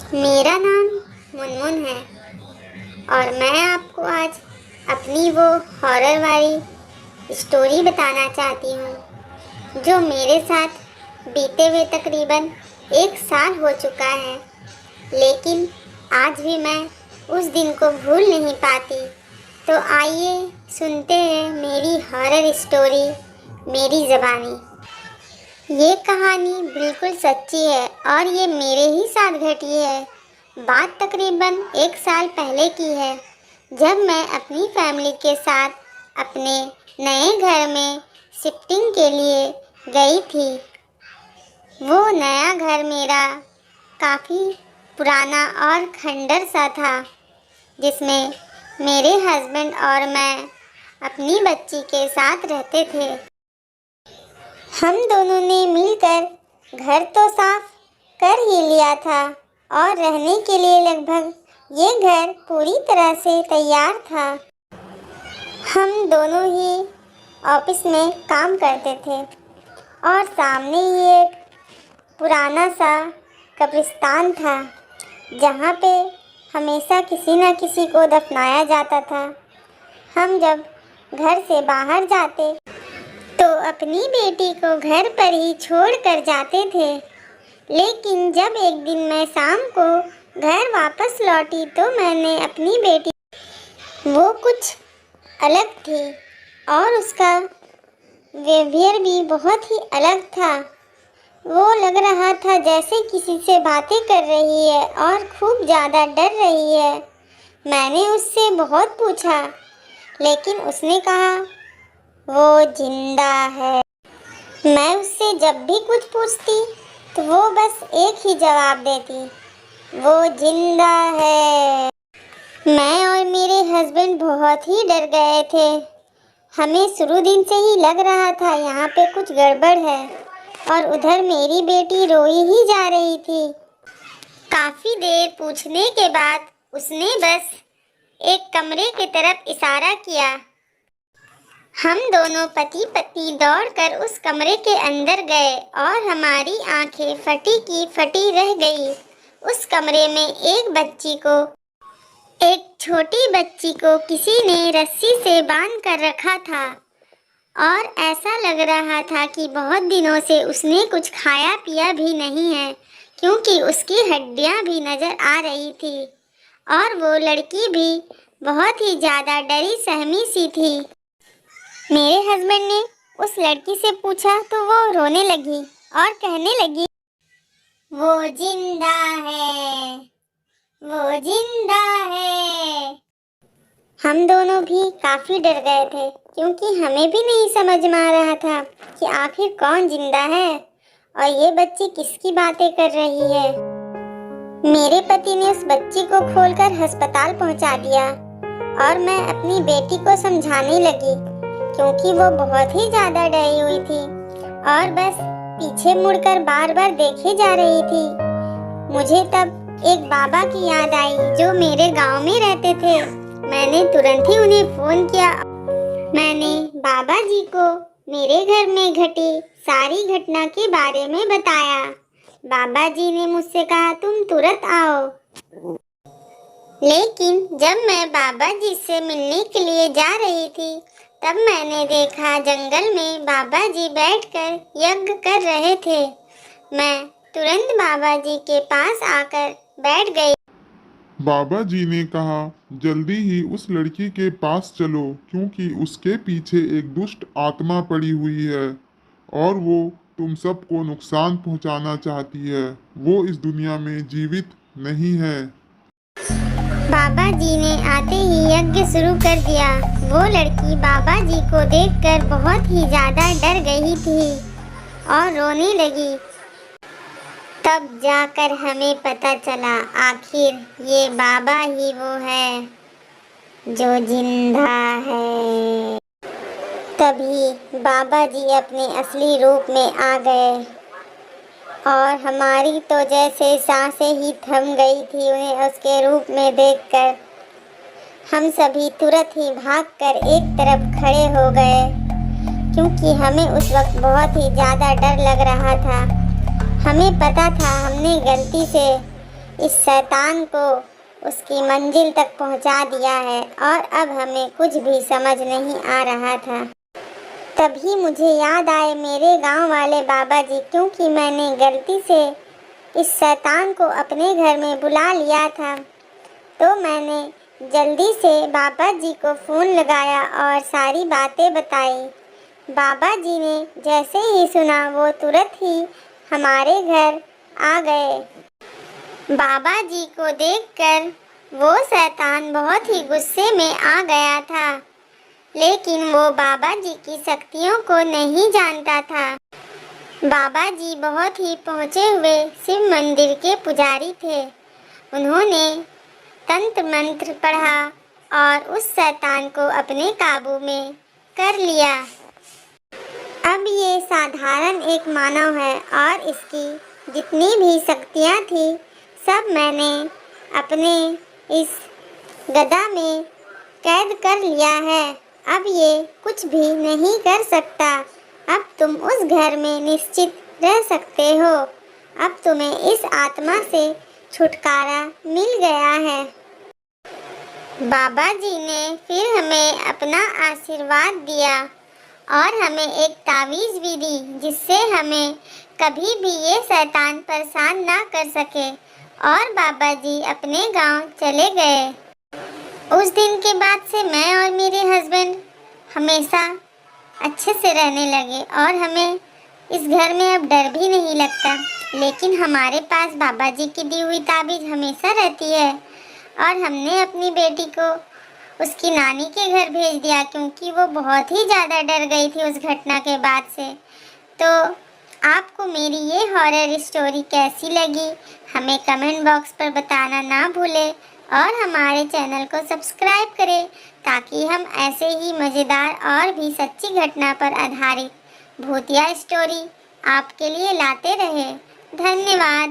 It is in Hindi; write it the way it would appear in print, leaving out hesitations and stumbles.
मेरा नाम मुनमुन है और मैं आपको आज अपनी वो हॉरर वाली स्टोरी बताना चाहती हूँ जो मेरे साथ बीते हुए तकरीबन 1 साल हो चुका है, लेकिन आज भी मैं उस दिन को भूल नहीं पाती। तो आइए सुनते हैं मेरी हॉरर स्टोरी मेरी ज़बानी। ये कहानी बिल्कुल सच्ची है और ये मेरे ही साथ घटी है। बात तकरीबन 1 साल पहले की है, जब मैं अपनी फैमिली के साथ अपने नए घर में शिफ्टिंग के लिए गई थी। वो नया घर मेरा काफ़ी पुराना और खंडर सा था, जिसमें मेरे हस्बैंड और मैं अपनी बच्ची के साथ रहते थे। हम दोनों ने मिलकर घर तो साफ कर ही लिया था और रहने के लिए लगभग ये घर पूरी तरह से तैयार था। हम दोनों ही ऑफिस में काम करते थे और सामने ही एक पुराना सा कब्रिस्तान था, जहाँ पे हमेशा किसी न किसी को दफनाया जाता था। हम जब घर से बाहर जाते तो अपनी बेटी को घर पर ही छोड़ कर जाते थे, लेकिन जब एक दिन मैं शाम को घर वापस लौटी तो मैंने अपनी बेटी, वो कुछ अलग थी और उसका बिहेवियर भी बहुत ही अलग था। वो लग रहा था जैसे किसी से बातें कर रही है और खूब ज़्यादा डर रही है। मैंने उससे बहुत पूछा, लेकिन उसने कहा वो जिंदा है। मैं उससे जब भी कुछ पूछती तो वो बस एक ही जवाब देती, वो जिंदा है। मैं और मेरे हस्बैंड बहुत ही डर गए थे। हमें शुरू दिन से ही लग रहा था यहाँ पे कुछ गड़बड़ है, और उधर मेरी बेटी रोई ही जा रही थी। काफ़ी देर पूछने के बाद उसने बस एक कमरे की तरफ इशारा किया। हम दोनों पति पत्नी दौड़कर उस कमरे के अंदर गए और हमारी आंखें फटी की फटी रह गई। उस कमरे में एक छोटी बच्ची को किसी ने रस्सी से बांध कर रखा था और ऐसा लग रहा था कि बहुत दिनों से उसने कुछ खाया पिया भी नहीं है, क्योंकि उसकी हड्डियां भी नज़र आ रही थी और वो लड़की भी बहुत ही ज़्यादा डरी सहमी सी थी। मेरे हस्बैंड ने उस लड़की से पूछा तो वो रोने लगी और कहने लगी, वो जिंदा है, वो जिंदा है। हम दोनों भी काफ़ी डर गए थे, क्योंकि हमें भी नहीं समझ में आ रहा था कि आखिर कौन जिंदा है और ये बच्ची किसकी बातें कर रही है। मेरे पति ने उस बच्ची को खोलकर अस्पताल पहुंचा दिया और मैं अपनी बेटी को समझाने लगी, क्योंकि वो बहुत ही ज़्यादा डरी हुई थी और बस पीछे मुड़कर बार बार देखे जा रही थी। मुझे तब एक बाबा की याद आई जो मेरे गांव में रहते थे। मैंने तुरंत ही उन्हें फ़ोन किया। मैंने बाबा जी को मेरे घर में घटी सारी घटना के बारे में बताया। बाबा जी ने मुझसे कहा तुम तुरंत आओ। लेकिन जब मैं बाबा जी से मिलने के लिए जा रही थी, तब मैंने देखा जंगल में बाबा जी बैठकर यज्ञ कर रहे थे। मैं तुरंत बाबा जी के पास आकर बैठ गई। बाबा जी ने कहा जल्दी ही उस लड़की के पास चलो, क्योंकि उसके पीछे एक दुष्ट आत्मा पड़ी हुई है और वो तुम सबको नुकसान पहुंचाना चाहती है। वो इस दुनिया में जीवित नहीं है। बाबा जी ने आते ही यज्ञ शुरू कर दिया। वो लड़की बाबा जी को देखकर बहुत ही ज़्यादा डर गई थी और रोने लगी। तब जाकर हमें पता चला आखिर ये बाबा ही वो है जो जिंदा है। तभी बाबा जी अपने असली रूप में आ गए और हमारी तो जैसे सांसें ही थम गई थी उन्हें उसके रूप में देखकर। हम सभी तुरंत ही भागकर एक तरफ खड़े हो गए, क्योंकि हमें उस वक्त बहुत ही ज़्यादा डर लग रहा था। हमें पता था हमने गलती से इस शैतान को उसकी मंजिल तक पहुंचा दिया है और अब हमें कुछ भी समझ नहीं आ रहा था। तभी मुझे याद आए मेरे गांव वाले बाबा जी, क्योंकि मैंने गलती से इस शैतान को अपने घर में बुला लिया था। तो मैंने जल्दी से बाबा जी को फ़ोन लगाया और सारी बातें बताई। बाबा जी ने जैसे ही सुना वो तुरंत ही हमारे घर आ गए। बाबा जी को देखकर वो शैतान बहुत ही गुस्से में आ गया था, लेकिन वो बाबा जी की शक्तियों को नहीं जानता था। बाबा जी बहुत ही पहुँचे हुए शिव मंदिर के पुजारी थे। उन्होंने तंत्र मंत्र पढ़ा और उस शैतान को अपने काबू में कर लिया। अब ये साधारण एक मानव है और इसकी जितनी भी शक्तियाँ थी सब मैंने अपने इस गदा में कैद कर लिया है। अब ये कुछ भी नहीं कर सकता। अब तुम उस घर में निश्चित रह सकते हो। अब तुम्हें इस आत्मा से छुटकारा मिल गया है। बाबा जी ने फिर हमें अपना आशीर्वाद दिया और हमें एक तावीज़ भी दी, जिससे हमें कभी भी ये शैतान परेशान ना कर सके। और बाबा जी अपने गांव चले गए। उस दिन के बाद से मैं और मेरे हस्बैंड हमेशा अच्छे से रहने लगे और हमें इस घर में अब डर भी नहीं लगता। लेकिन हमारे पास बाबा जी की दी हुई ताबीज़ हमेशा रहती है और हमने अपनी बेटी को उसकी नानी के घर भेज दिया, क्योंकि वो बहुत ही ज़्यादा डर गई थी उस घटना के बाद से। तो आपको मेरी ये हॉरर स्टोरी कैसी लगी हमें कमेंट बॉक्स पर बताना ना भूलें और हमारे चैनल को सब्सक्राइब करें, ताकि हम ऐसे ही मज़ेदार और भी सच्ची घटना पर आधारित भूतिया स्टोरी आपके लिए लाते रहें। धन्यवाद।